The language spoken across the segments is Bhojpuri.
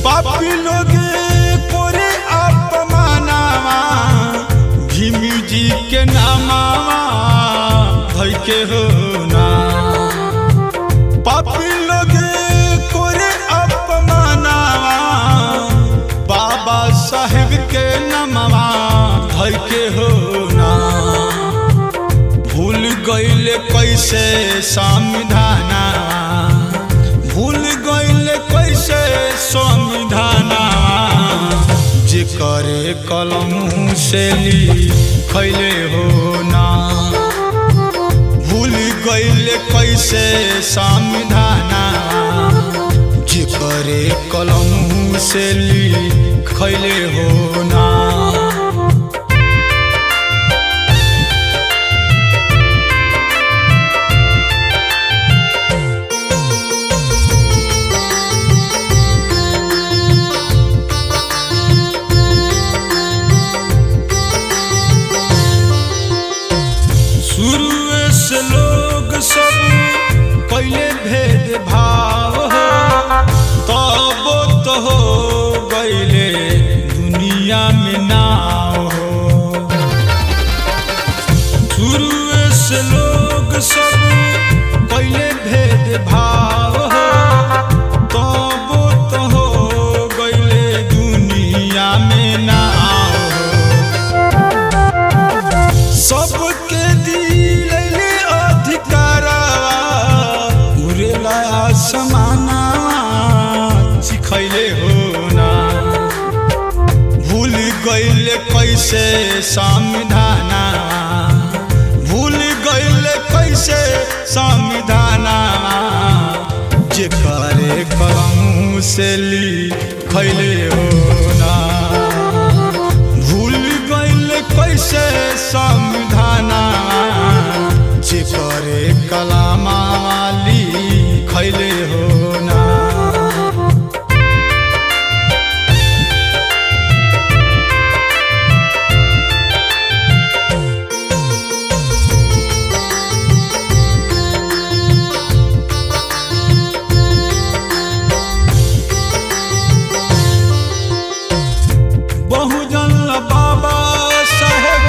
पापी लोग कोरे अपमानावा भीमी जी के नामावा भई के हो ना। पापी लोग कोरे अपमानावा बाबा साहेब के नामावा भई के हो ना। भूल गइले कैसे संविधाना, भूल गइले कैसे संविधाना जे करे कलम से लिखले हो ना। भूल गइले कैसे संविधाना जे करे कलम से लिखले हो ना। शुरू से लोग सब कैले भेदभाव हो, तब तो हो गइले दुनिया में नाव हो। शुरू से लोग सब कैले भेदभाव हो, तब तो हो गइले दुनिया में नाव हो। सबके दिलैले अधिकारवा उड़ेला आसमाना सिखैले हो ना। भूल गइले कैसे संविधाना, भूल गइले कैसे संविधाना जे करे कलम से लिखले हो ना। भूल गइले कैसे संविधाना जे करे कलमा लिखले हो ना। बहुजन बाबा साहेब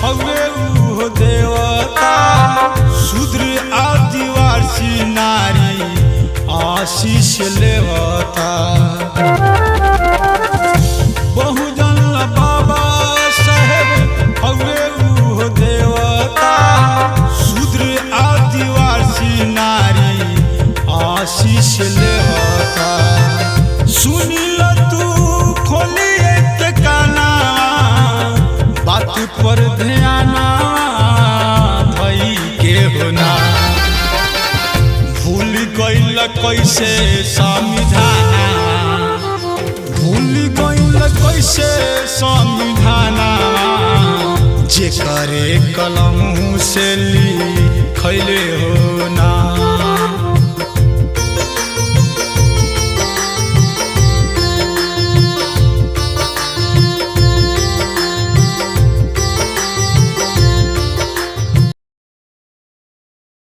हवे उहो देवता, शूद्र आदिवासी नारी आशीष लेवता। बहुजन बाबा साहेब हवे उहो देवता, शूद्र आदिवासी नारी आशीष लेवता। सुनिल तू खोली एक काना बात पर ध्यान धई के हो ना। भूल गइल कैसे संविधाना, भूल गइल कैसे संविधाना जे करे कलम से लिखले हो